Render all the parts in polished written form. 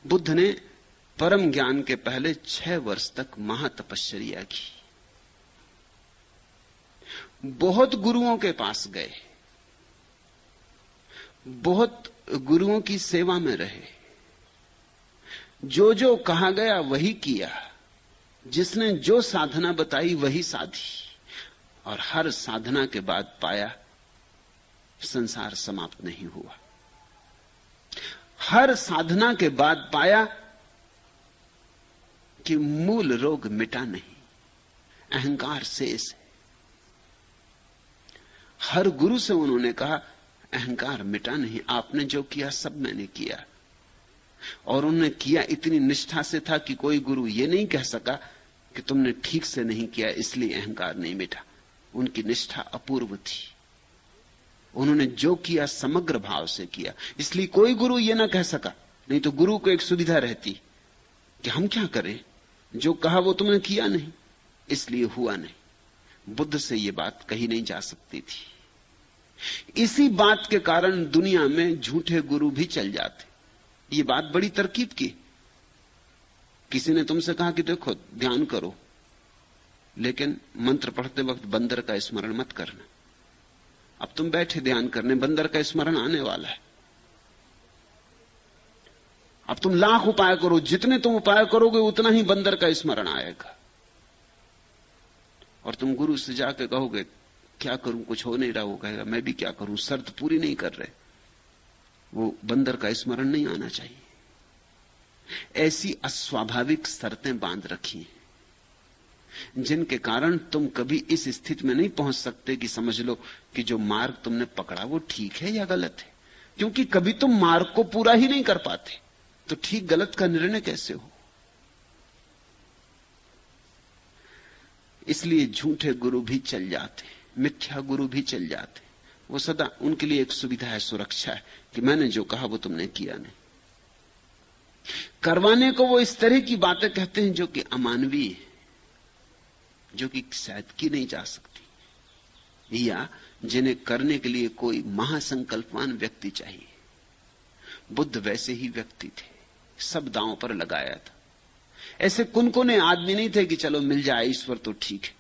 बुद्ध ने परम ज्ञान के पहले 6 वर्ष तक महातपश्चर्या की। बहुत गुरुओं के पास गए, बहुत गुरुओं की सेवा में रहे, जो जो कहा गया वही किया, जिसने जो साधना बताई वही साधी, और हर साधना के बाद पाया संसार समाप्त नहीं हुआ। हर साधना के बाद पाया कि मूल रोग मिटा नहीं, अहंकार शेष है। हर गुरु से उन्होंने कहा अहंकार मिटा नहीं, आपने जो किया सब मैंने किया। और उन्होंने किया इतनी निष्ठा से था कि कोई गुरु यह नहीं कह सका कि तुमने ठीक से नहीं किया इसलिए अहंकार नहीं मिटा। उनकी निष्ठा अपूर्व थी। उन्होंने जो किया समग्र भाव से किया, इसलिए कोई गुरु यह ना कह सका। नहीं तो गुरु को एक सुविधा रहती कि हम क्या करें, जो कहा वो तुमने किया नहीं इसलिए हुआ नहीं। बुद्ध से यह बात कही नहीं जा सकती थी। इसी बात के कारण दुनिया में झूठे गुरु भी चल जाते। ये बात बड़ी तरकीब की। किसी ने तुमसे कहा कि देखो ध्यान करो, लेकिन मंत्र पढ़ते वक्त बंदर का स्मरण मत करना। अब तुम बैठे ध्यान करने, बंदर का स्मरण आने वाला है। अब तुम लाख उपाय करो, जितने तुम उपाय करोगे उतना ही बंदर का स्मरण आएगा। और तुम गुरु से जाकर कहोगे क्या करूं, कुछ हो नहीं रहा। वो कहेगा मैं भी क्या करूं, शर्त पूरी नहीं कर रहे। वो बंदर का स्मरण नहीं आना चाहिए। ऐसी अस्वाभाविक शर्तें बांध रखी हैं जिनके कारण तुम कभी इस स्थिति में नहीं पहुंच सकते कि समझ लो कि जो मार्ग तुमने पकड़ा वो ठीक है या गलत है। क्योंकि कभी तुम मार्ग को पूरा ही नहीं कर पाते, तो ठीक गलत का निर्णय कैसे हो। इसलिए झूठे गुरु भी चल जाते, मिथ्या गुरु भी चल जाते। वो सदा उनके लिए एक सुविधा है, सुरक्षा है कि मैंने जो कहा वो तुमने किया नहीं। करवाने को वो इस तरह की बातें कहते हैं जो कि अमानवीय है, जो कि शायद की नहीं जा सकती, या जिन्हें करने के लिए कोई महासंकल्पवान व्यक्ति चाहिए। बुद्ध वैसे ही व्यक्ति थे, सब दांव पर लगाया था। ऐसे कुनकुने आदमी नहीं थे कि चलो मिल जाए ईश्वर तो ठीक है,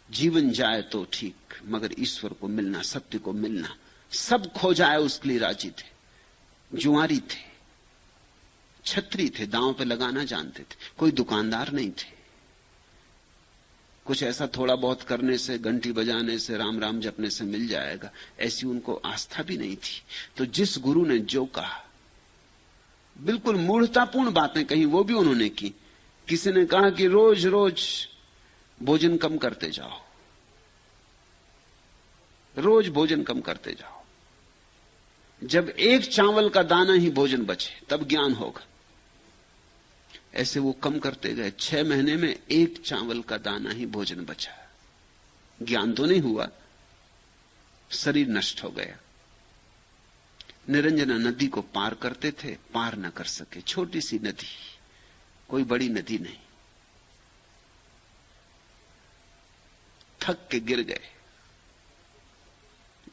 जीवन जाए तो ठीक, मगर ईश्वर को मिलना, सत्य को मिलना, सब खो जाए उसके लिए राजी थे। जुआरी थे, छत्री थे, दांव पे लगाना जानते थे। कोई दुकानदार नहीं थे। कुछ ऐसा थोड़ा बहुत करने से, घंटी बजाने से, राम राम जपने से मिल जाएगा, ऐसी उनको आस्था भी नहीं थी। तो जिस गुरु ने जो कहा, बिल्कुल मूढ़तापूर्ण बातें कही, वो भी उन्होंने की। किसी ने कहा कि रोज रोज भोजन कम करते जाओ, रोज भोजन कम करते जाओ। जब एक चावल का दाना ही भोजन बचे तब ज्ञान होगा। ऐसे वो कम करते गए। 6 महीने में एक चावल का दाना ही भोजन बचा। ज्ञान तो नहीं हुआ, शरीर नष्ट हो गया। निरंजना नदी को पार करते थे, पार न कर सके। छोटी सी नदी, कोई बड़ी नदी नहीं। थक के गिर गए,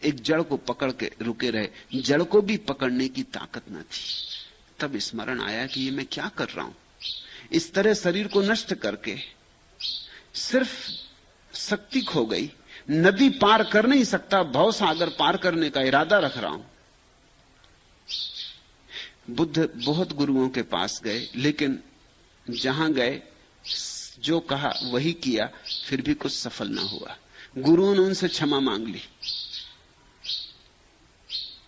एक जड़ को पकड़ के रुके रहे। जड़ को भी पकड़ने की ताकत न थी। तब स्मरण आया कि ये मैं क्या कर रहा हूं। इस तरह शरीर को नष्ट करके सिर्फ शक्ति खो गई। नदी पार कर नहीं सकता, भव सागर पार करने का इरादा रख रहा हूं। बुद्ध बहुत गुरुओं के पास गए, लेकिन जहां गए जो कहा वही किया, फिर भी कुछ सफल ना हुआ। गुरुओं ने उनसे क्षमा मांग ली।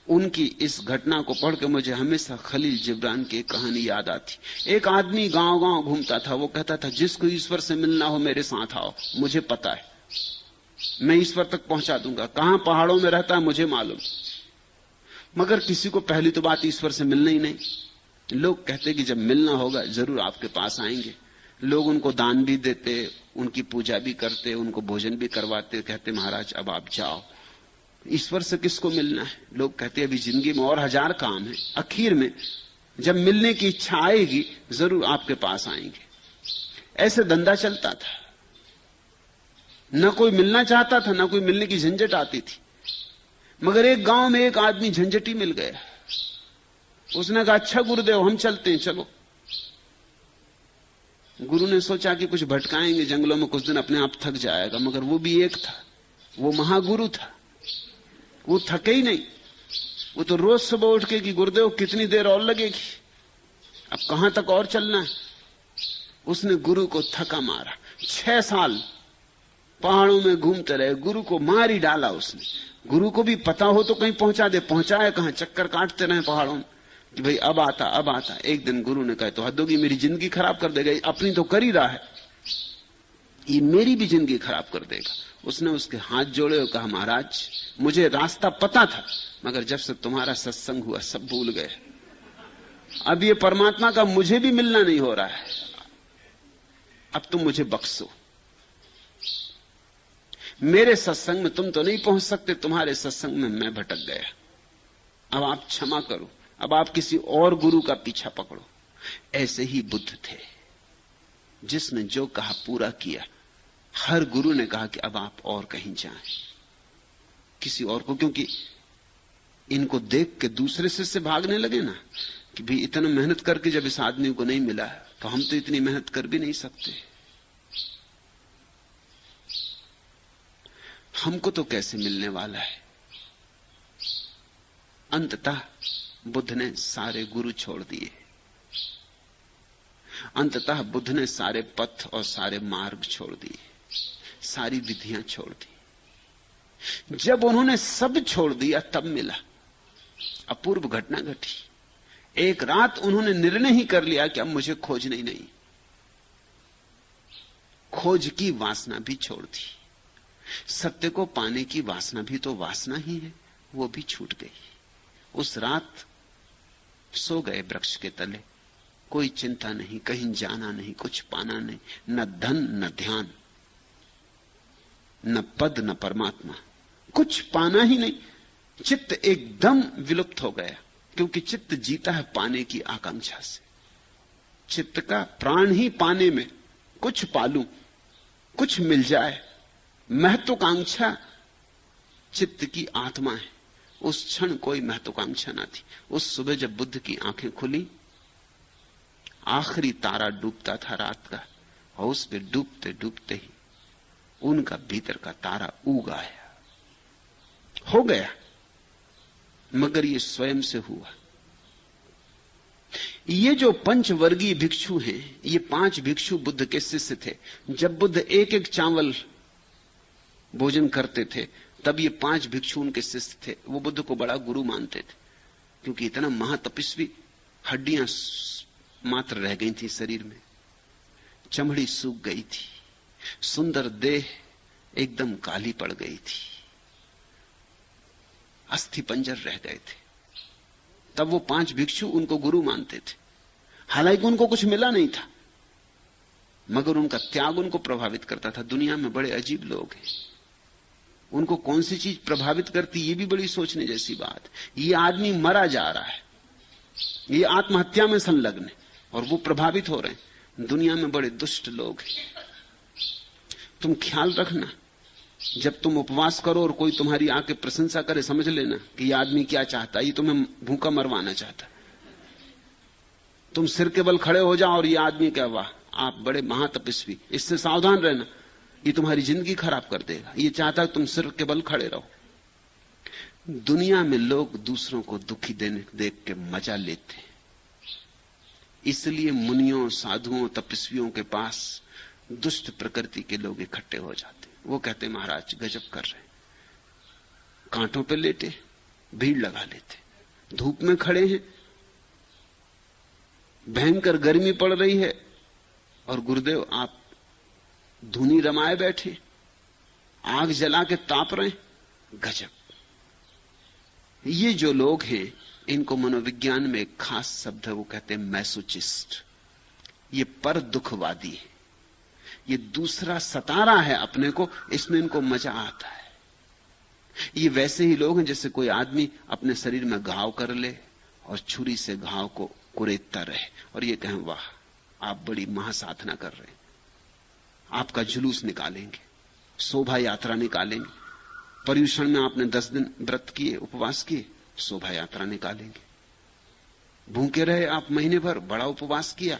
उनकी इस घटना को पढ़ के मुझे हमेशा खलील जिब्रान की कहानी याद आती। एक आदमी गांव गांव घूमता था। वो कहता था जिसको ईश्वर से मिलना हो मेरे साथ आओ, मुझे पता है, मैं ईश्वर तक पहुंचा दूंगा। कहां पहाड़ों में रहता है मुझे मालूम। मगर किसी को पहली तो बात ईश्वर से मिलना ही नहीं। लोग कहते कि जब मिलना होगा जरूर आपके पास आएंगे। लोग उनको दान भी देते, उनकी पूजा भी करते, उनको भोजन भी करवाते। कहते महाराज अब आप जाओ, ईश्वर से किसको मिलना है। लोग कहते अभी जिंदगी में और 1000 काम है, आखिर में जब मिलने की इच्छा आएगी जरूर आपके पास आएंगे। ऐसे धंधा चलता था। न कोई मिलना चाहता था, न कोई मिलने की झंझट आती थी। मगर एक गांव में एक आदमी झंझटी मिल गया। उसने कहा अच्छा गुरुदेव हम चलते हैं, चलो। गुरु ने सोचा कि कुछ भटकाएंगे जंगलों में, कुछ दिन अपने आप थक जाएगा, मगर वो भी एक था, वो महागुरु था, वो थके ही नहीं। वो तो रोज सुबह उठ के कि गुरुदेव कितनी देर और लगेगी, अब कहां तक और चलना है। उसने गुरु को थका मारा। 6 साल पहाड़ों में घूमते रहे, गुरु को मार ही डाला उसने। गुरु को भी पता हो तो कहीं पहुंचा दे, पहुंचाए कहां, चक्कर काटते रहे पहाड़ों में कि भाई अब आता अब आता। एक दिन गुरु ने कहा तो हद होगी, मेरी जिंदगी खराब कर देगा, अपनी तो कर ही रहा है, ये मेरी भी जिंदगी खराब कर देगा। उसने उसके हाथ जोड़े और कहा महाराज मुझे रास्ता पता था, मगर जब से तुम्हारा सत्संग हुआ सब भूल गए। अब ये परमात्मा का मुझे भी मिलना नहीं हो रहा है, अब तुम मुझे बख्शो। मेरे सत्संग में तुम तो नहीं पहुंच सकते, तुम्हारे सत्संग में मैं भटक गया, अब आप क्षमा करो, अब आप किसी और गुरु का पीछा पकड़ो। ऐसे ही बुद्ध थे, जिसने जो कहा पूरा किया। हर गुरु ने कहा कि अब आप और कहीं जाएं, किसी और को, क्योंकि इनको देख के दूसरे शिष्य भागने लगे ना कि भाई इतना मेहनत करके जब इस आदमी को नहीं मिला तो हम तो इतनी मेहनत कर भी नहीं सकते, हमको तो कैसे मिलने वाला है। अंततः बुद्ध ने सारे गुरु छोड़ दिए, अंततः बुद्ध ने सारे पथ और सारे मार्ग छोड़ दिए, सारी विधियां छोड़ दी। जब उन्होंने सब छोड़ दिया तब मिला। अपूर्व घटना घटी। एक रात उन्होंने निर्णय ही कर लिया कि अब मुझे खोजना ही नहीं। खोज की वासना भी छोड़ दी, सत्य को पाने की वासना भी तो वासना ही है, वो भी छूट गई। उस रात सो गए वृक्ष के तले, कोई चिंता नहीं, कहीं जाना नहीं, कुछ पाना नहीं, न धन न ध्यान, न पद न परमात्मा, कुछ पाना ही नहीं। चित्त एकदम विलुप्त हो गया, क्योंकि चित्त जीता है पाने की आकांक्षा से। चित्त का प्राण ही पाने में, कुछ पालूं, कुछ मिल जाए, महत्वाकांक्षा चित्त की आत्मा है। उस क्षण कोई महत्वाकांक्षा ना थी। उस सुबह जब बुद्ध की आंखें खुली, आखिरी तारा डूबता था रात का, और उस पे डूबते डूबते ही उनका भीतर का तारा उग आया। हो गया, मगर ये स्वयं से हुआ। ये जो पंचवर्गीय भिक्षु हैं, ये 5 भिक्षु बुद्ध के शिष्य थे। जब बुद्ध एक एक चावल भोजन करते थे तब ये 5 भिक्षु उनके शिष्य थे। वो बुद्ध को बड़ा गुरु मानते थे, क्योंकि इतना महातपस्वी, हड्डियां मात्र रह गई थी शरीर में, चमड़ी सूख गई थी, सुंदर देह एकदम काली पड़ गई थी, अस्थि पंजर रह गए थे। तब वो 5 भिक्षु उनको गुरु मानते थे। हालांकि उनको कुछ मिला नहीं था, मगर उनका त्याग उनको प्रभावित करता था। दुनिया में बड़े अजीब लोग हैं, उनको कौन सी चीज प्रभावित करती, ये भी बड़ी सोचने जैसी बात। ये आदमी मरा जा रहा है, ये आत्महत्या में संलग्न है, और वो प्रभावित हो रहे हैं। दुनिया में बड़े दुष्ट लोग हैं। तुम ख्याल रखना, जब तुम उपवास करो और कोई तुम्हारी आके प्रशंसा करे, समझ लेना कि ये आदमी क्या चाहता है, ये तुम्हें भूखा मरवाना चाहता है। तुम सिर के बल खड़े हो जाओ और ये आदमी क्या, वाह आप बड़े महातपस्वी, इससे सावधान रहना, ये तुम्हारी जिंदगी खराब कर देगा। ये चाहता है तुम सिर के बल खड़े रहो। दुनिया में लोग दूसरों को दुखी देख के मजा लेते हैं, इसलिए मुनियों, साधुओं, तपस्वियों के पास दुष्ट प्रकृति के लोग इकट्ठे हो जाते। वो कहते महाराज गजब कर रहे, कांटों पे लेटे, भीड़ लगा लेते, धूप में खड़े हैं, भयंकर गर्मी पड़ रही है, और गुरुदेव आप धुनी रमाए बैठे, आग जला के ताप रहे, गजब। ये जो लोग हैं, इनको मनोविज्ञान में एक खास शब्द है, वो कहते हैं मैसोचिस्ट। ये पर दुखवादी है, ये दूसरा सता रहा है अपने को, इसमें इनको मजा आता है। ये वैसे ही लोग हैं जैसे कोई आदमी अपने शरीर में घाव कर ले और छुरी से घाव को कुरेदता रहे, और ये कहें वाह आप बड़ी महासाधना कर रहे हैं, आपका जुलूस निकालेंगे, शोभा यात्रा निकालेंगे। पर्युषण में आपने 10 दिन व्रत किए, उपवास किए, शोभा यात्रा निकालेंगे। भूखे रहे आप महीने भर, बड़ा उपवास किया,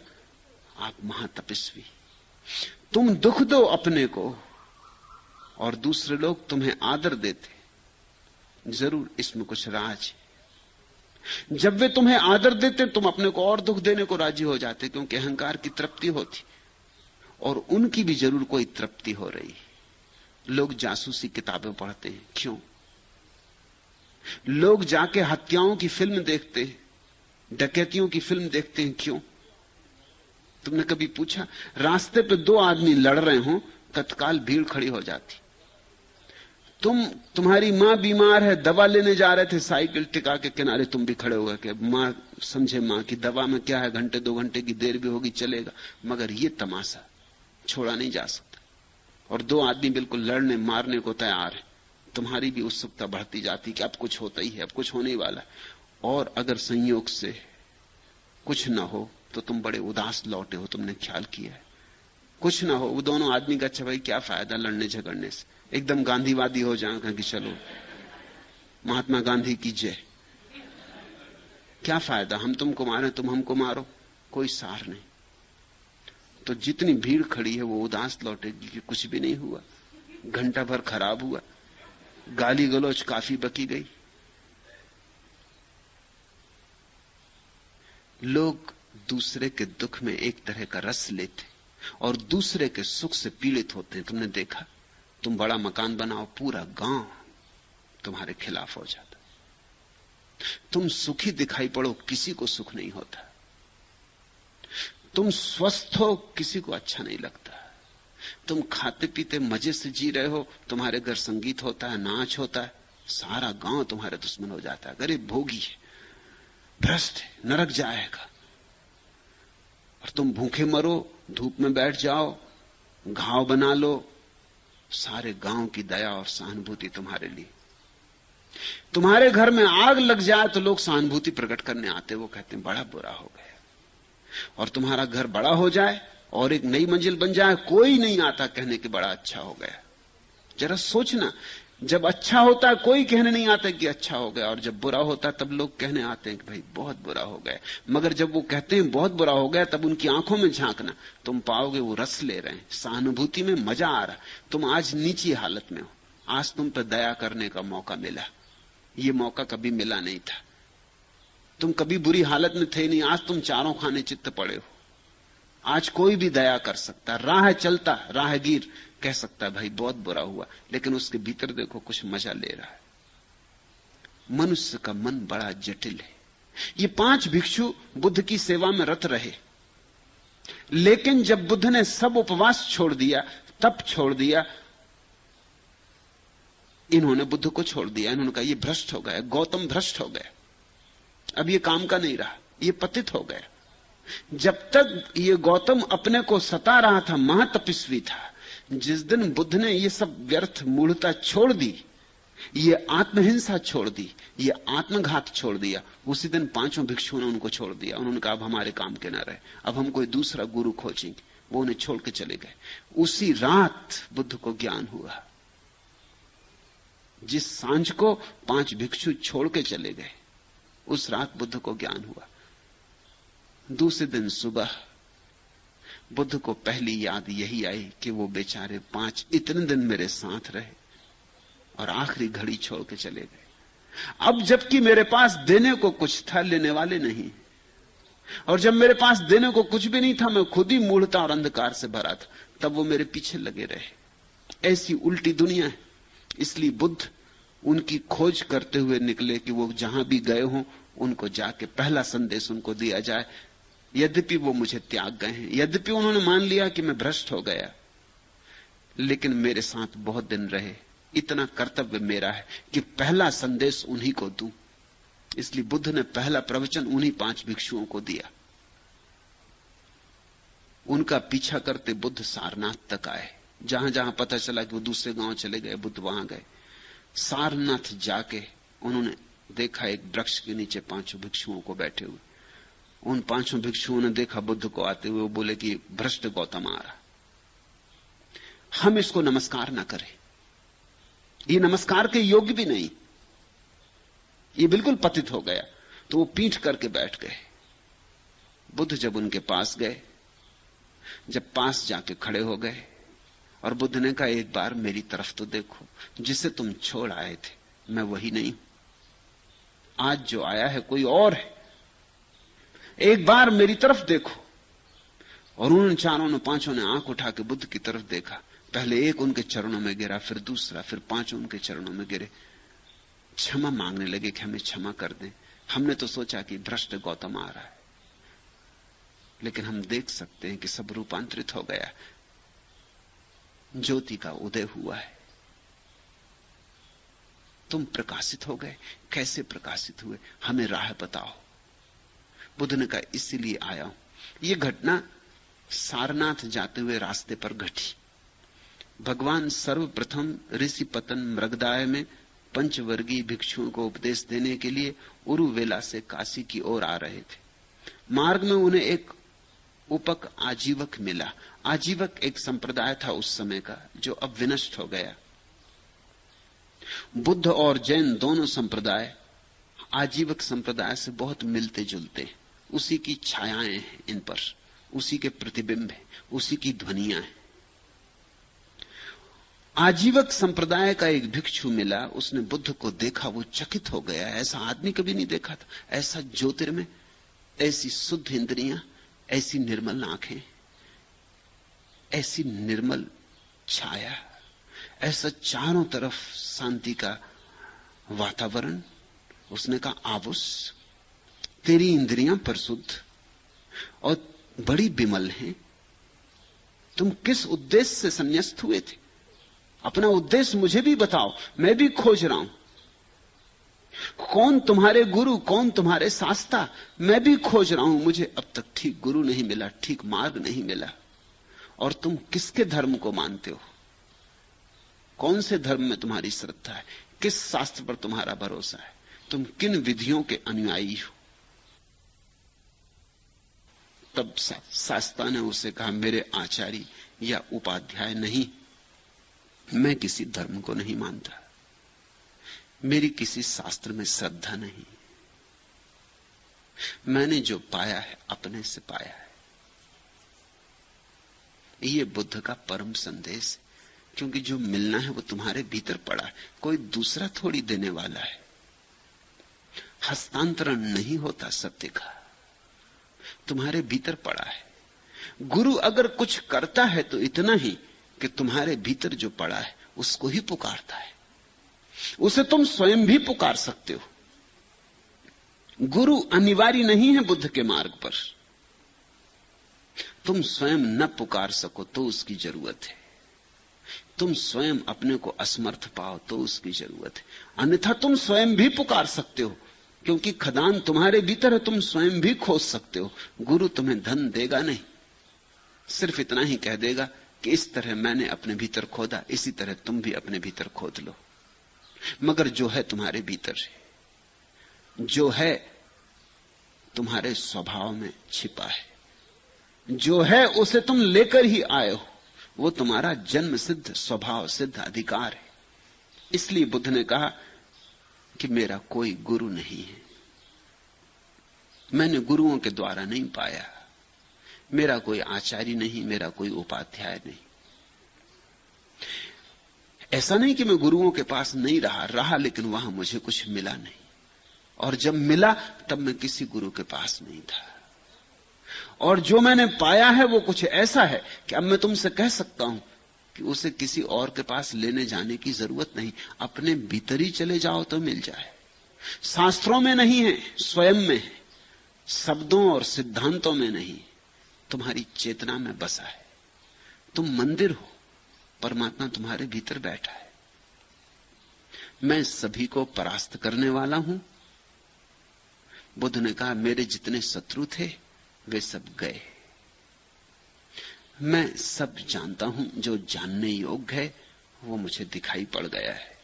आप महातपस्वी। तुम दुख दो अपने को और दूसरे लोग तुम्हें आदर देते, जरूर इसमें कुछ राज है। जब वे तुम्हें आदर देते तुम अपने को और दुख देने को राजी हो जाते, क्योंकि अहंकार की तृप्ति होती और उनकी भी जरूर कोई तृप्ति हो रही। लोग जासूसी किताबें पढ़ते हैं, क्यों? लोग जाके हत्याओं की फिल्म देखते हैं, डकैतियों की फिल्म देखते हैं, क्यों? तुमने कभी पूछा? रास्ते पे दो आदमी लड़ रहे हो, तत्काल भीड़ खड़ी हो जाती। तुम्हारी मां बीमार है, दवा लेने जा रहे थे, साइकिल टिका के किनारे तुम भी खड़े हुए कि मां समझे, मां की दवा में क्या है, घंटे 2 घंटे की देर भी होगी, चलेगा। मगर ये तमाशा छोड़ा नहीं जा सकता। और दो आदमी बिल्कुल लड़ने मारने को तैयार है, तुम्हारी भी उत्सुकता बढ़ती जाती कि अब कुछ होता ही है, अब कुछ होने ही वाला है। और अगर संयोग से कुछ ना हो तो तुम बड़े उदास लौटे हो। तुमने ख्याल किया है? कुछ ना हो, वो दोनों आदमी का अच्छा भाई क्या फायदा लड़ने झगड़ने से, एकदम गांधीवादी हो जाएगा कि चलो महात्मा गांधी की जय, क्या फायदा, हम तुमको मारे तुम हमको मारो, कोई सार नहीं। तो जितनी भीड़ खड़ी है वो उदास लौटेगी कि कुछ भी नहीं हुआ, घंटा भर खराब हुआ, गाली गलौज काफी बकी गई। लोग दूसरे के दुख में एक तरह का रस लेते और दूसरे के सुख से पीड़ित होते हैं। तुमने देखा, तुम बड़ा मकान बनाओ, पूरा गांव तुम्हारे खिलाफ हो जाता। तुम सुखी दिखाई पड़ो, किसी को सुख नहीं होता। तुम स्वस्थ हो, किसी को अच्छा नहीं लगता। तुम खाते पीते मजे से जी रहे हो, तुम्हारे घर संगीत होता है, नाच होता है, सारा गांव तुम्हारे दुश्मन हो जाता है। अरे भोगी है, भ्रष्ट है, नरक जाएगा। और तुम भूखे मरो, धूप में बैठ जाओ, घाव बना लो, सारे गांव की दया और सहानुभूति तुम्हारे लिए। तुम्हारे घर में आग लग जाए तो लोग सहानुभूति प्रकट करने आते, वो कहते हैं बड़ा बुरा हो गया। और तुम्हारा घर बड़ा हो जाए और एक नई मंजिल बन जाए, कोई नहीं आता कहने कि बड़ा अच्छा हो गया। जरा सोचना, जब अच्छा होता है कोई कहने नहीं आता कि अच्छा हो गया, और जब बुरा होता है तब लोग कहने आते हैं कि भाई बहुत बुरा हो गया। मगर जब वो कहते हैं बहुत बुरा हो गया, तब उनकी आंखों में झांकना, तुम पाओगे वो रस ले रहे हैं, सहानुभूति में मजा आ रहा। तुम आज नीची हालत में हो, आज तुम पर दया करने का मौका मिला, ये मौका कभी मिला नहीं था। तुम कभी बुरी हालत में थे नहीं, आज तुम चारों खाने चित्त पड़े हो। आज कोई भी दया कर सकता, राह चलता राहगीर कह सकता है भाई बहुत बुरा हुआ, लेकिन उसके भीतर देखो कुछ मजा ले रहा है। मनुष्य का मन बड़ा जटिल है। ये 5 भिक्षु बुद्ध की सेवा में रत रहे, लेकिन जब बुद्ध ने सब उपवास छोड़ दिया, तप छोड़ दिया, इन्होंने बुद्ध को छोड़ दिया। इन्होंने कहा ये भ्रष्ट हो गया, गौतम भ्रष्ट हो गया, अब ये काम का नहीं रहा, ये पतित हो गया। जब तक ये गौतम अपने को सता रहा था, महातपस्वी था, जिस दिन बुद्ध ने ये सब व्यर्थ मूढ़ता छोड़ दी, ये आत्महिंसा छोड़ दी, ये आत्मघात छोड़ दिया, उसी दिन 5 भिक्षुओं ने उनको छोड़ दिया। उन्होंने कहा अब हमारे काम के ना रहे, अब हम कोई दूसरा गुरु खोजेंगे। वो उन्हें छोड़ के चले गए। उसी रात बुद्ध को ज्ञान हुआ। जिस सांझ को 5 भिक्षु छोड़ के चले गए, उस रात बुद्ध को ज्ञान हुआ। दूसरे दिन सुबह बुद्ध को पहली याद यही आई कि वो बेचारे 5 इतने दिन मेरे साथ रहे और आखिरी घड़ी छोड़ के चले गए। अब जबकि मेरे पास देने को कुछ था, लेने वाले नहीं, और जब मेरे पास देने को कुछ भी नहीं था, मैं खुद ही मूढ़ता और अंधकार से भरा था, तब वो मेरे पीछे लगे रहे। ऐसी उल्टी दुनिया है। इसलिए बुद्ध उनकी खोज करते हुए निकले कि वो जहां भी गए हों उनको जाके पहला संदेश उनको दिया जाए। यद्यपि वो मुझे त्याग गए हैं, यद्यपि उन्होंने मान लिया कि मैं भ्रष्ट हो गया, लेकिन मेरे साथ बहुत दिन रहे, इतना कर्तव्य मेरा है कि पहला संदेश उन्हीं को दूं। इसलिए बुद्ध ने पहला प्रवचन उन्हीं 5 भिक्षुओं को दिया। उनका पीछा करते बुद्ध सारनाथ तक आए। जहां जहां पता चला कि वो दूसरे गांव चले गए, बुद्ध वहां गए। सारनाथ जाके उन्होंने देखा एक वृक्ष के नीचे 5 भिक्षुओं को बैठे हुए। उन 5 भिक्षुओं ने देखा बुद्ध को आते हुए, वो बोले कि भ्रष्ट गौतम आ रहा, हम इसको नमस्कार ना करें, ये नमस्कार के योग्य भी नहीं, ये बिल्कुल पतित हो गया। तो वो पीठ करके बैठ गए। बुद्ध जब उनके पास गए, जब पास जाके खड़े हो गए और बुद्ध ने कहा, एक बार मेरी तरफ तो देखो, जिसे तुम छोड़ आए थे मैं वही नहीं हूं, आज जो आया है कोई और है, एक बार मेरी तरफ देखो। और उन चारों ने, पांचों ने आंख उठा के बुद्ध की तरफ देखा। पहले एक उनके चरणों में गिरा, फिर दूसरा, फिर पांचों उनके चरणों में गिरे, क्षमा मांगने लगे कि हमें क्षमा कर दें, हमने तो सोचा कि भ्रष्ट गौतम आ रहा है, लेकिन हम देख सकते हैं कि सब रूपांतरित हो गया, ज्योति का उदय हुआ है, तुम प्रकाशित हो गए। कैसे प्रकाशित हुए, हमें राह बताओ। बुद्ध ने कहा, इसीलिए आया हूं। यह घटना सारनाथ जाते हुए रास्ते पर घटी। भगवान सर्वप्रथम ऋषिपतन मृगदाय में पंचवर्गीय भिक्षुओं को उपदेश देने के लिए उरुवेला से काशी की ओर आ रहे थे। मार्ग में उन्हें एक उपक आजीवक मिला। आजीवक एक संप्रदाय था उस समय का, जो अब विनष्ट हो गया। बुद्ध और जैन दोनों संप्रदाय आजीवक संप्रदाय से बहुत मिलते जुलते हैं, उसी की छायाएं हैं इन पर, उसी के प्रतिबिंब है, उसी की ध्वनियां हैं। आजीवक संप्रदाय का एक भिक्षु मिला, उसने बुद्ध को देखा, वो चकित हो गया, ऐसा आदमी कभी नहीं देखा था, ऐसा ज्योतिर्मय, ऐसी शुद्ध इंद्रियां, ऐसी निर्मल आंखें, ऐसी निर्मल छाया, ऐसा चारों तरफ शांति का वातावरण। उसने कहा, आबुस, तेरी इंद्रियां परिशुद्ध और बड़ी विमल हैं, तुम किस उद्देश्य से संन्यास्त हुए थे? अपना उद्देश्य मुझे भी बताओ, मैं भी खोज रहा हूं। कौन तुम्हारे गुरु, कौन तुम्हारे शास्ता, मैं भी खोज रहा हूं। मुझे अब तक ठीक गुरु नहीं मिला, ठीक मार्ग नहीं मिला। और तुम किसके धर्म को मानते हो? कौन से धर्म में तुम्हारी श्रद्धा है? किस शास्त्र पर तुम्हारा भरोसा है? तुम किन विधियों के अनुयायी हो? तब शास्ता ने उसे कहा, मेरे आचार्य या उपाध्याय नहीं, मैं किसी धर्म को नहीं मानता, मेरी किसी शास्त्र में श्रद्धा नहीं, मैंने जो पाया है अपने से पाया है। ये बुद्ध का परम संदेश है, क्योंकि जो मिलना है वो तुम्हारे भीतर पड़ा है, कोई दूसरा थोड़ी देने वाला है। हस्तांतरण नहीं होता सत्य का, तुम्हारे भीतर पड़ा है। गुरु अगर कुछ करता है तो इतना ही कि तुम्हारे भीतर जो पड़ा है उसको ही पुकारता है। उसे तुम स्वयं भी पुकार सकते हो। गुरु अनिवार्य नहीं है बुद्ध के मार्ग पर। तुम स्वयं न पुकार सको तो उसकी जरूरत है, तुम स्वयं अपने को असमर्थ पाओ तो उसकी जरूरत है। अन्यथा तुम स्वयं भी पुकार सकते हो, क्योंकि खदान तुम्हारे भीतर है, तुम स्वयं भी खोज सकते हो। गुरु तुम्हें धन देगा नहीं, सिर्फ इतना ही कह देगा कि इस तरह मैंने अपने भीतर खोदा, इसी तरह तुम भी अपने भीतर खोद लो। मगर जो है तुम्हारे भीतर है, जो है तुम्हारे स्वभाव में छिपा है, जो है उसे तुम लेकर ही आए हो, वो तुम्हारा जन्म सिद्ध स्वभाव सिद्ध अधिकार है। इसलिए बुद्ध ने कहा कि मेरा कोई गुरु नहीं है, मैंने गुरुओं के द्वारा नहीं पाया, मेरा कोई आचार्य नहीं, मेरा कोई उपाध्याय नहीं। ऐसा नहीं कि मैं गुरुओं के पास नहीं रहा, लेकिन वहां मुझे कुछ मिला नहीं, और जब मिला तब मैं किसी गुरु के पास नहीं था। और जो मैंने पाया है वो कुछ ऐसा है कि अब मैं तुमसे कह सकता हूं कि उसे किसी और के पास लेने जाने की जरूरत नहीं, अपने भीतर ही चले जाओ तो मिल जाए। शास्त्रों में नहीं है, स्वयं में है, शब्दों और सिद्धांतों में नहीं, तुम्हारी चेतना में बसा है। तुम मंदिर हो, परमात्मा तुम्हारे भीतर बैठा है। मैं सभी को परास्त करने वाला हूं। बुद्ध ने कहा, मेरे जितने शत्रु थे वे सब गए, मैं सब जानता हूं, जो जानने योग्य है वो मुझे दिखाई पड़ गया है।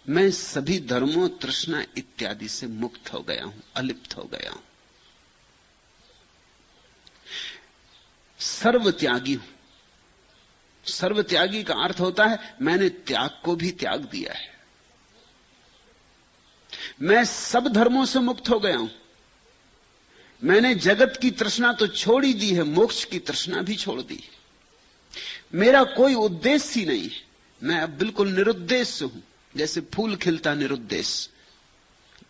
मैं सभी धर्मों, तृष्णा इत्यादि से मुक्त हो गया हूं, अलिप्त हो गया हूं, सर्वत्यागी हूं। सर्वत्यागी का अर्थ होता है मैंने त्याग को भी त्याग दिया है। मैं सब धर्मों से मुक्त हो गया हूं, मैंने जगत की तृष्णा तो छोड़ ही दी है, मोक्ष की तृष्णा भी छोड़ दी है। मेरा कोई उद्देश्य ही नहीं है। मैं अब बिल्कुल निरुद्देश्य हूं, जैसे फूल खिलता निरुद्देश्य,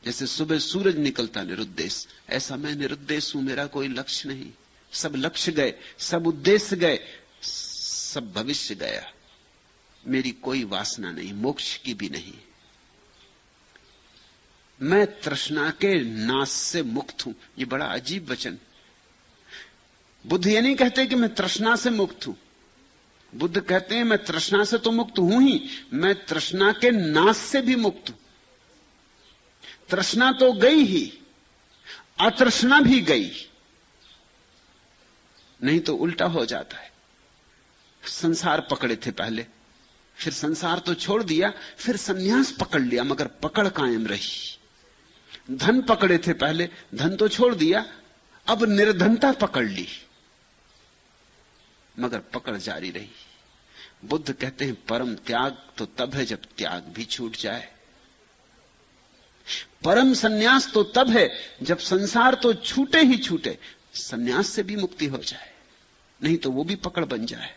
जैसे सुबह सूरज निकलता निरुद्देश्य, ऐसा मैं निरुद्देश्य हूं। मेरा कोई लक्ष्य नहीं। सब लक्ष्य गए, सब उद्देश्य गए, सब भविष्य गया। मेरी कोई वासना नहीं, मोक्ष की भी नहीं। मैं तृष्णा के नाश से मुक्त हूं। ये बड़ा अजीब वचन। बुद्ध ये नहीं कहते कि मैं तृष्णा से मुक्त हूं। बुद्ध कहते हैं मैं तृष्णा से तो मुक्त हूं ही, मैं तृष्णा के नाश से भी मुक्त हूं। तृष्णा तो गई ही, अतृष्णा भी गई। नहीं तो उल्टा हो जाता है। संसार पकड़े थे पहले, फिर संसार तो छोड़ दिया, फिर संन्यास पकड़ लिया, मगर पकड़ कायम रही। धन पकड़े थे पहले, धन तो छोड़ दिया, अब निर्धनता पकड़ ली, मगर पकड़ जारी रही। बुद्ध कहते हैं परम त्याग तो तब है जब त्याग भी छूट जाए। परम संन्यास तो तब है जब संसार तो छूटे ही छूटे, संन्यास से भी मुक्ति हो जाए। नहीं तो वो भी पकड़ बन जाए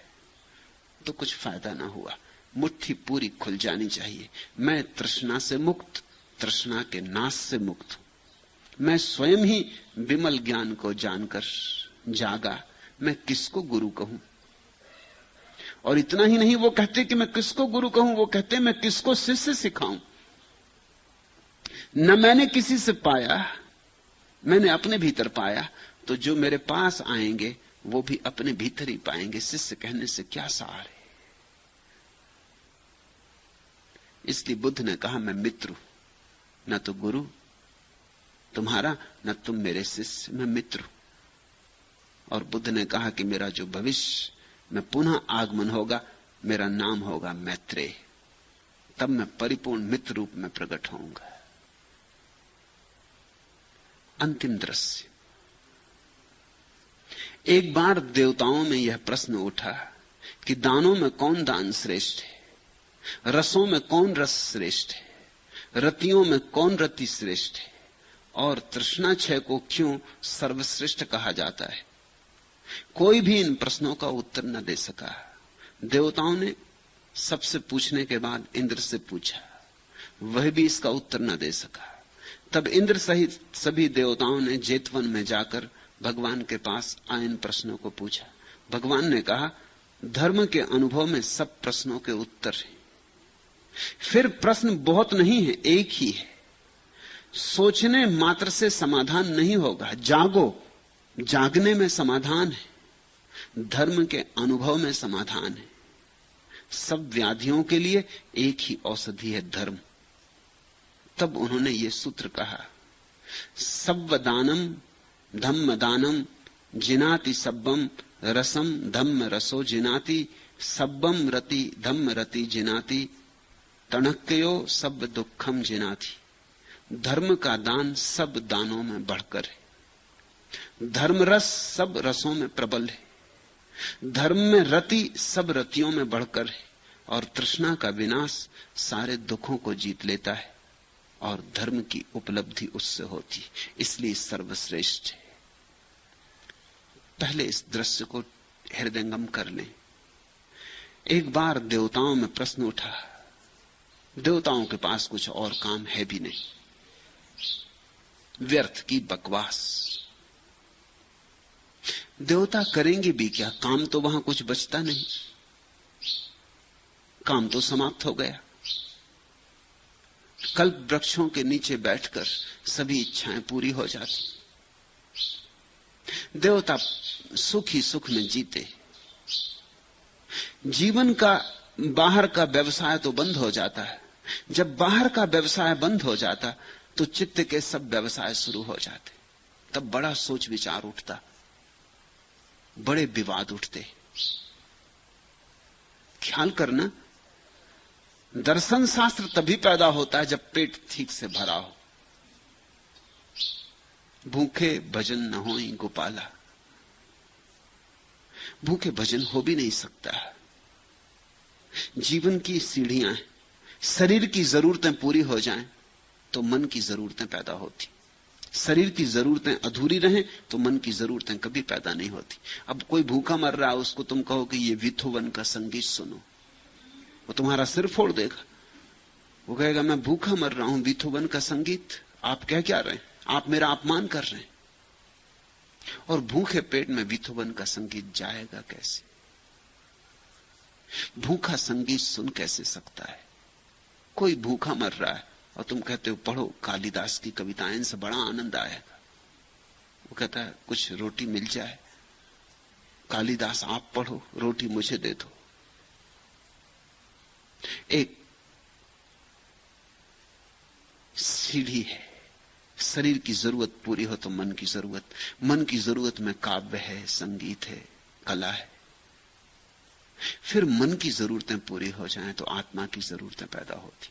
तो कुछ फायदा ना हुआ। मुट्ठी पूरी खुल जानी चाहिए। मैं तृष्णा से मुक्त, तृष्णा के नाश से मुक्त हूं। मैं स्वयं ही विमल ज्ञान को जानकर जागा। मैं किसको गुरु कहूं? और इतना ही नहीं, वो कहते कि मैं किसको गुरु कहूं, वो कहते मैं किसको शिष्य सिखाऊं। न मैंने किसी से पाया, मैंने अपने भीतर पाया, तो जो मेरे पास आएंगे वो भी अपने भीतर ही पाएंगे। शिष्य कहने से क्या सार है? इसलिए बुद्ध ने कहा मैं मित्र हूं, न तो गुरु तुम्हारा, न तुम मेरे शिष्य, मैं मित्र हूं। और बुद्ध ने कहा कि मेरा जो भविष्य में पुनः आगमन होगा, मेरा नाम होगा मैत्रेय। तब मैं परिपूर्ण मित्र रूप में प्रकट होऊंगा। अंतिम दृश्य। एक बार देवताओं में यह प्रश्न उठा कि दानों में कौन दान श्रेष्ठ है, रसों में कौन रस श्रेष्ठ है, रतियों में कौन रति श्रेष्ठ है, और तृष्णा क्षय को क्यों सर्वश्रेष्ठ कहा जाता है। कोई भी इन प्रश्नों का उत्तर न दे सका। देवताओं ने सबसे पूछने के बाद इंद्र से पूछा, वह भी इसका उत्तर न दे सका। तब इंद्र सहित सभी देवताओं ने जेतवन में जाकर भगवान के पास इन प्रश्नों को पूछा। भगवान ने कहा, धर्म के अनुभव में सब प्रश्नों के उत्तर हैं। फिर प्रश्न बहुत नहीं है, एक ही है। सोचने मात्र से समाधान नहीं होगा, जागो, जागने में समाधान है। धर्म के अनुभव में समाधान है। सब व्याधियों के लिए एक ही औषधि है, धर्म। तब उन्होंने ये सूत्र कहा, सव्वदानम धम्म दानम जिनाति सब्बम रसम धम्म रसो जिनाति सब्बम रति धम्म रति जिनाति तणक्यो सब दुखम जिनाति। धर्म का दान सब दानों में बढ़कर है। धर्म रस सब रसों में प्रबल है। धर्म में रति सब रतियों में बढ़कर है। और तृष्णा का विनाश सारे दुखों को जीत लेता है और धर्म की उपलब्धि उससे होती, इसलिए सर्वश्रेष्ठ है। पहले इस दृश्य को हृदयंगम कर लें। एक बार देवताओं में प्रश्न उठा। देवताओं के पास कुछ और काम है भी नहीं, व्यर्थ की बकवास। देवता करेंगे भी क्या? काम तो वहां कुछ बचता नहीं, काम तो समाप्त हो गया। कल्प वृक्षों के नीचे बैठकर सभी इच्छाएं पूरी हो जाती। देवता सुख ही सुख में जीते। जीवन का बाहर का व्यवसाय तो बंद हो जाता है। जब बाहर का व्यवसाय बंद हो जाता तो चित्त के सब व्यवसाय शुरू हो जाते। तब बड़ा सोच विचार उठता, बड़े विवाद उठते। ख्याल करना, दर्शन शास्त्र तभी पैदा होता है जब पेट ठीक से भरा हो। भूखे भजन न होई गोपाला, भूखे भजन हो भी नहीं सकता। जीवन की सीढ़ियां हैं। शरीर की जरूरतें पूरी हो जाएं तो मन की जरूरतें पैदा होती। शरीर की जरूरतें अधूरी रहें तो मन की जरूरतें कभी पैदा नहीं होती। अब कोई भूखा मर रहा है, उसको तुम कहो कि ये बीथोवन का संगीत सुनो, वो तुम्हारा सिर फोड़ देगा। वो कहेगा मैं भूखा मर रहा हूं, बीथोवन का संगीत आप कह क्या रहे हैं, आप मेरा अपमान कर रहे हैं। और भूखे पेट में बीथोवन का संगीत जाएगा कैसे? भूखा संगीत सुन कैसे सकता है? कोई भूखा मर रहा है और तुम कहते हो पढ़ो कालिदास की कविताएं, इनसे बड़ा आनंद आएगा। वो कहता है कुछ रोटी मिल जाए, कालिदास आप पढ़ो, रोटी मुझे दे दो। एक सीढ़ी है, शरीर की जरूरत पूरी हो तो मन की जरूरत, मन की जरूरत में काव्य है, संगीत है, कला है। फिर मन की जरूरतें पूरी हो जाएं तो आत्मा की जरूरतें पैदा होती।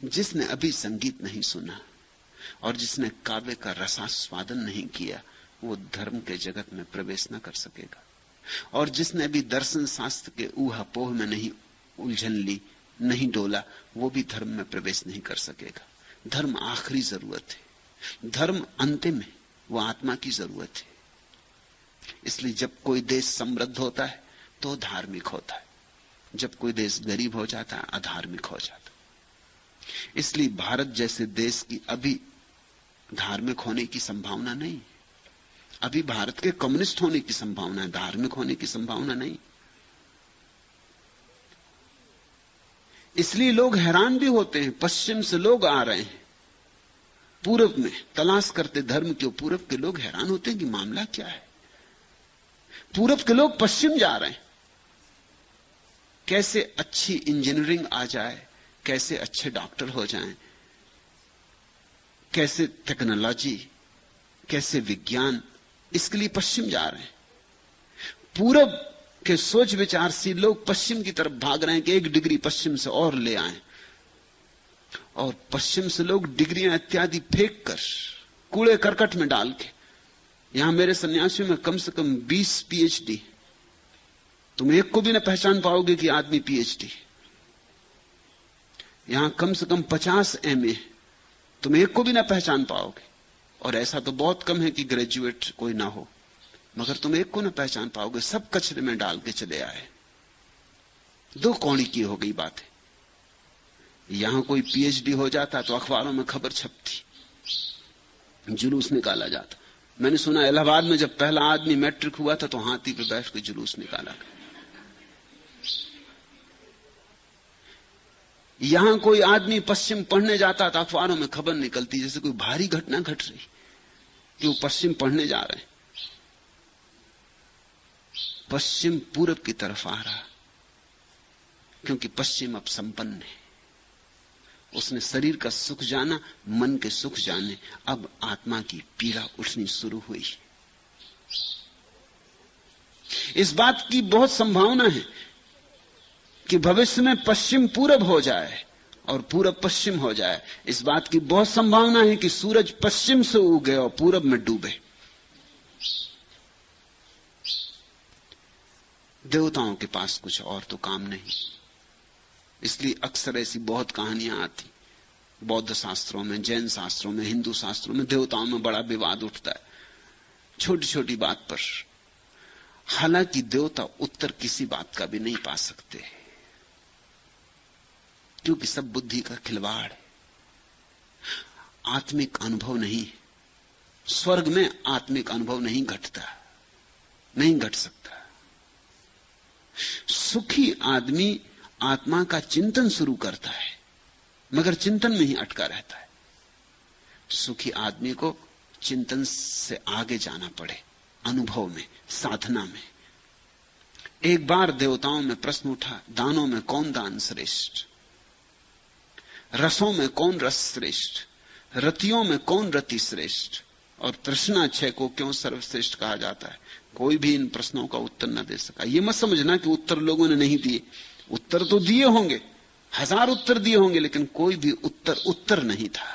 जिसने अभी संगीत नहीं सुना और जिसने काव्य का रसास्वादन नहीं किया, वो धर्म के जगत में प्रवेश न कर सकेगा। और जिसने अभी दर्शन शास्त्र के ऊहापोह में नहीं उलझन ली, नहीं डोला, वो भी धर्म में प्रवेश नहीं कर सकेगा। धर्म आखिरी जरूरत है, धर्म अंतिम है, वो आत्मा की जरूरत है। इसलिए जब कोई देश समृद्ध होता है तो धार्मिक होता है, जब कोई देश गरीब हो जाता है अधार्मिक हो जाता है। इसलिए भारत जैसे देश की अभी धार्मिक होने की संभावना नहीं। अभी भारत के कम्युनिस्ट होने की संभावना है, धार्मिक होने की संभावना नहीं। इसलिए लोग हैरान भी होते हैं, पश्चिम से लोग आ रहे हैं पूरब में तलाश करते धर्म क्यों। पूरब के लोग हैरान होते हैं कि मामला क्या है। पूरब के लोग पश्चिम जा रहे हैं, कैसे अच्छी इंजीनियरिंग आ जाए, कैसे अच्छे डॉक्टर हो जाएं, कैसे टेक्नोलॉजी, कैसे विज्ञान, इसके लिए पश्चिम जा रहे हैं। पूरब के सोच विचारशील लोग पश्चिम की तरफ भाग रहे हैं कि 1 डिग्री पश्चिम से और ले आएं। और पश्चिम से लोग डिग्रियां इत्यादि फेंक कर कूड़े करकट में डाल के, यहां मेरे सन्यासियों में कम से कम 20 पीएचडी, तुम एक को भी ना पहचान पाओगे कि आदमी पीएचडी। यहां कम से कम 50 एमए, तुम एक को भी ना पहचान पाओगे। और ऐसा तो बहुत कम है कि ग्रेजुएट कोई ना हो, मगर तुम एक को ना पहचान पाओगे। सब कचरे में डाल के चले आए। 2 कौड़ी की हो गई बात है। यहां कोई पीएचडी हो जाता तो अखबारों में खबर छपती, जुलूस निकाला जाता। मैंने सुना इलाहाबाद में जब पहला आदमी मैट्रिक हुआ था तो हाथी पे बैठ के जुलूस निकाला। यहां कोई आदमी पश्चिम पढ़ने जाता था, अखबारों में खबर निकलती जैसे कोई भारी घटना घट रही कि वो पश्चिम पढ़ने जा रहे हैं। पश्चिम पूरब की तरफ आ रहा क्योंकि पश्चिम अब संपन्न है। उसने शरीर का सुख जाना, मन के सुख जाने, अब आत्मा की पीड़ा उठनी शुरू हुई। इस बात की बहुत संभावना है कि भविष्य में पश्चिम पूरब हो जाए और पूरब पश्चिम हो जाए। इस बात की बहुत संभावना है कि सूरज पश्चिम से उगे और पूरब में डूबे। देवताओं के पास कुछ और तो काम नहीं, इसलिए अक्सर ऐसी बहुत कहानियां आती बौद्ध शास्त्रों में, जैन शास्त्रों में, हिंदू शास्त्रों में। देवताओं में बड़ा विवाद उठता है छोटी छोटी बात पर। हालांकि देवता उत्तर किसी बात का भी नहीं पा सकते, क्योंकि सब बुद्धि का खिलवाड़ है, आत्मिक अनुभव नहीं। स्वर्ग में आत्मिक अनुभव नहीं घटता, नहीं घट सकता। सुखी आदमी आत्मा का चिंतन शुरू करता है, मगर चिंतन में ही अटका रहता है। सुखी आदमी को चिंतन से आगे जाना पड़े, अनुभव में, साधना में। एक बार देवताओं में प्रश्न उठा, दानों में कौन दान श्रेष्ठ, रसों में कौन रस श्रेष्ठ, रतियों में कौन रति श्रेष्ठ, और तृष्णाक्षय को क्यों सर्वश्रेष्ठ कहा जाता है। कोई भी इन प्रश्नों का उत्तर न दे सका। यह मत समझना कि उत्तर लोगों ने नहीं दिए, उत्तर तो दिए होंगे, 1000 उत्तर दिए होंगे, लेकिन कोई भी उत्तर नहीं था।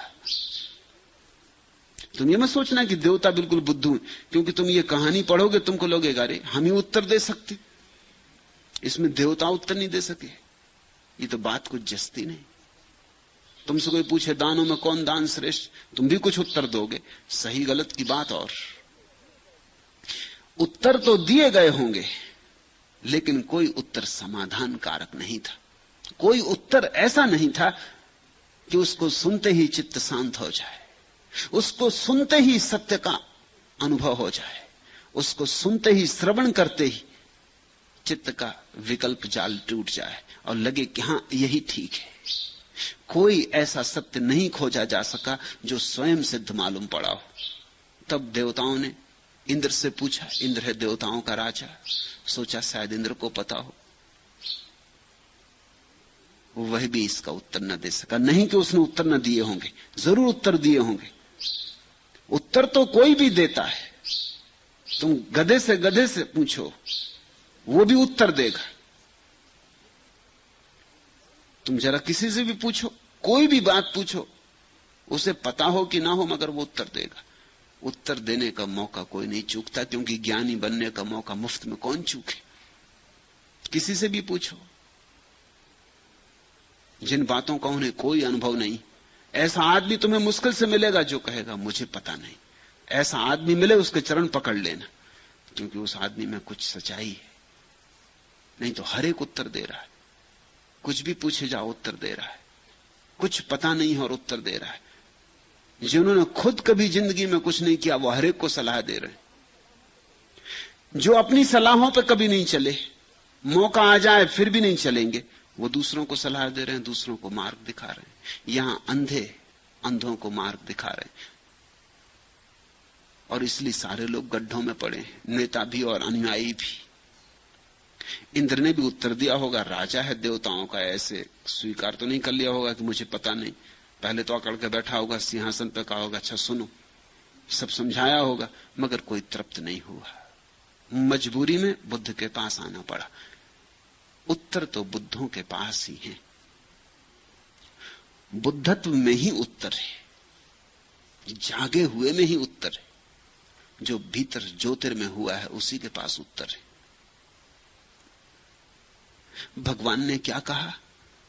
तुम ये मत सोचना कि देवता बिल्कुल बुद्धू, क्योंकि तुम ये कहानी पढ़ोगे तुमको लगेगा अरे हम ही उत्तर दे सकते, इसमें देवता उत्तर नहीं दे सके। ये तो बात कुछ जस्ती नहीं। तुमसे कोई पूछे दानों में कौन दान श्रेष्ठ, तुम भी कुछ उत्तर दोगे, सही गलत की बात। और उत्तर तो दिए गए होंगे, लेकिन कोई उत्तर समाधान कारक नहीं था। कोई उत्तर ऐसा नहीं था कि उसको सुनते ही चित्त शांत हो जाए, उसको सुनते ही सत्य का अनुभव हो जाए, उसको सुनते ही, श्रवण करते ही चित्त का विकल्प जाल टूट जाए और लगे कि हां यही ठीक है। कोई ऐसा सत्य नहीं खोजा जा सका जो स्वयं सिद्ध मालूम पड़ा हो। तब देवताओं ने इंद्र से पूछा, इंद्र है देवताओं का राजा, सोचा शायद इंद्र को पता हो। वह भी इसका उत्तर न दे सका। नहीं कि उसने उत्तर न दिए होंगे, जरूर उत्तर दिए होंगे। उत्तर तो कोई भी देता है। तुम गधे से पूछो, वो भी उत्तर देगा। तुम जरा किसी से भी पूछो, कोई भी बात पूछो, उसे पता हो कि ना हो, मगर वो उत्तर देगा। उत्तर देने का मौका कोई नहीं चूकता, क्योंकि ज्ञानी बनने का मौका मुफ्त में कौन चूके। किसी से भी पूछो, जिन बातों का उन्हें कोई अनुभव नहीं, ऐसा आदमी तुम्हें मुश्किल से मिलेगा जो कहेगा मुझे पता नहीं। ऐसा आदमी मिले, उसके चरण पकड़ लेना, क्योंकि उस आदमी में कुछ सच्चाई है। नहीं तो हर एक उत्तर दे रहा है, कुछ भी पूछे जाओ उत्तर दे रहा है, कुछ पता नहीं है और उत्तर दे रहा है। जिन्होंने खुद कभी जिंदगी में कुछ नहीं किया, वो हर एक को सलाह दे रहे हैं। जो अपनी सलाहों पर कभी नहीं चले, मौका आ जाए फिर भी नहीं चलेंगे, वो दूसरों को सलाह दे रहे हैं, दूसरों को मार्ग दिखा रहे हैं। यहां अंधे अंधों को मार्ग दिखा रहे हैं, और इसलिए सारे लोग गड्ढों में पड़े हैं, नेता भी और अनुयायी भी। इंद्र ने भी उत्तर दिया होगा, राजा है देवताओं का, ऐसे स्वीकार तो नहीं कर लिया होगा कि मुझे पता नहीं। पहले तो अकड़ के बैठा होगा सिंहासन पे, कहा होगा अच्छा सुनो, सब समझाया होगा, मगर कोई तृप्त नहीं हुआ। मजबूरी में बुद्ध के पास आना पड़ा। उत्तर तो बुद्धों के पास ही है, बुद्धत्व में ही उत्तर है, जागे हुए में ही उत्तर है। जो भीतर ज्योतिर्मय हुआ है उसी के पास उत्तर है। भगवान ने क्या कहा?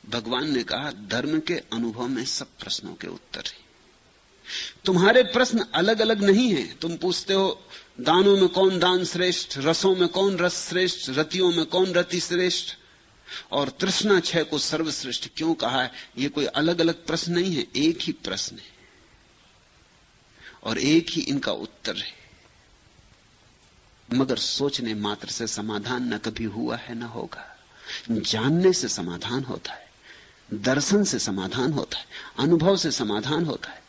भगवान ने कहा धर्म के अनुभव में सब प्रश्नों के उत्तर है। तुम्हारे प्रश्न अलग अलग नहीं हैं। तुम पूछते हो दानों में कौन दान श्रेष्ठ, रसों में कौन रस श्रेष्ठ, रतियों में कौन रति श्रेष्ठ, और तृष्णा क्षय को सर्वश्रेष्ठ क्यों कहा है। ये कोई अलग अलग प्रश्न नहीं है, एक ही प्रश्न है और एक ही इनका उत्तर है। मगर सोचने मात्र से समाधान न कभी हुआ है न होगा। जानने से समाधान होता है, दर्शन से समाधान होता है, अनुभव से समाधान होता है।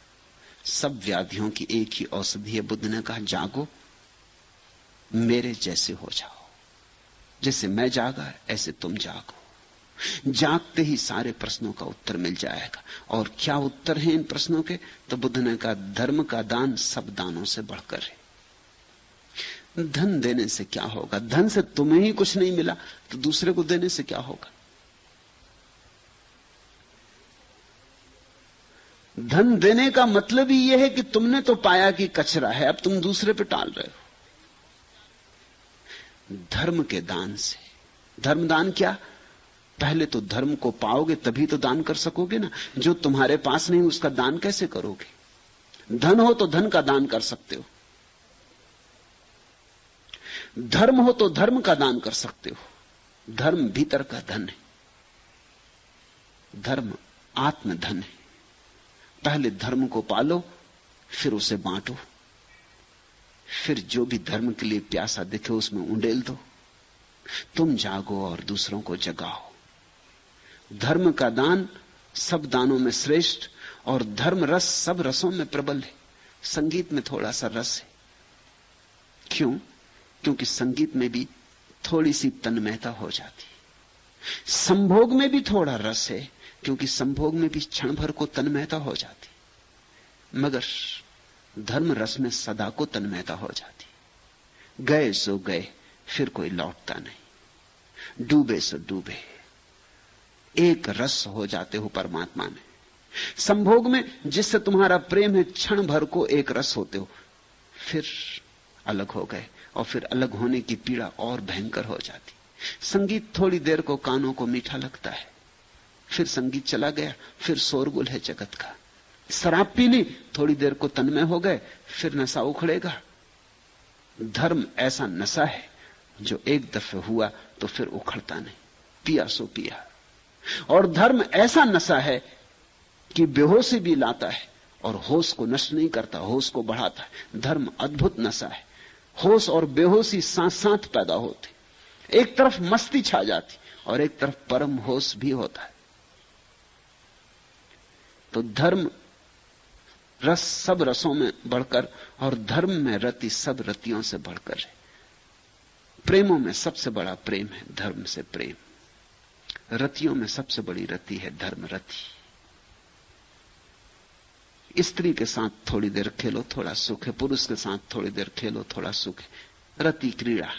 सब व्याधियों की एक ही औषधि है। बुद्ध ने कहा जागो, मेरे जैसे हो जाओ, जैसे मैं जागा ऐसे तुम जागो। जागते ही सारे प्रश्नों का उत्तर मिल जाएगा। और क्या उत्तर है इन प्रश्नों के? तो बुद्ध ने कहा धर्म का दान सब दानों से बढ़कर है। धन देने से क्या होगा? धन से तुम्हें ही कुछ नहीं मिला तो दूसरे को देने से क्या होगा? धन देने का मतलब ही यह है कि तुमने तो पाया कि कचरा है, अब तुम दूसरे पे टाल रहे हो। धर्म के दान से, धर्मदान क्या? पहले तो धर्म को पाओगे तभी तो दान कर सकोगे ना। जो तुम्हारे पास नहीं उसका दान कैसे करोगे? धन हो तो धन का दान कर सकते हो, धर्म हो तो धर्म का दान कर सकते हो। धर्म भीतर का धन है, धर्म आत्मधन है। पहले धर्म को पालो, फिर उसे बांटो, फिर जो भी धर्म के लिए प्यासा दिखे उसमें उंडेल दो। तुम जागो और दूसरों को जगाओ। धर्म का दान सब दानों में श्रेष्ठ, और धर्म रस सब रसों में प्रबल है। संगीत में थोड़ा सा रस है। क्यों? क्योंकि संगीत में भी थोड़ी सी तन्मयता हो जाती है। संभोग में भी थोड़ा रस है, क्योंकि संभोग में भी क्षण भर को तन्मयता हो जाती। मगर धर्म रस में सदा को तन्मयता हो जाती। गए सो गए, फिर कोई लौटता नहीं। डूबे सो डूबे, एक रस हो जाते हो परमात्मा में। संभोग में जिससे तुम्हारा प्रेम है, क्षण भर को एक रस होते हो, फिर अलग हो गए, और फिर अलग होने की पीड़ा और भयंकर हो जाती। संगीत थोड़ी देर को कानों को मीठा लगता है, फिर संगीत चला गया, फिर शोरगुल है जगत का। शराब पी ली, थोड़ी देर को तन्मय हो गए, फिर नशा उखड़ेगा। धर्म ऐसा नशा है जो एक दफे हुआ तो फिर उखड़ता नहीं, पिया सो पिया। और धर्म ऐसा नशा है कि बेहोशी भी लाता है और होश को नष्ट नहीं करता, होश को बढ़ाता है। धर्म अद्भुत नशा है। होश और बेहोशी साथ साथ पैदा होते, एक तरफ मस्ती छा जाती और एक तरफ परम होश भी होता है। तो धर्म रस सब रसों में बढ़कर, और धर्म में रति सब रतियों से बढ़कर है। प्रेमों में सबसे बड़ा प्रेम है धर्म से प्रेम। रतियों में सबसे बड़ी रति है धर्म रति। स्त्री के साथ थोड़ी देर खेलो, थोड़ा सुख है। पुरुष के साथ थोड़ी देर खेलो, थोड़ा सुख है। रति क्रीड़ा।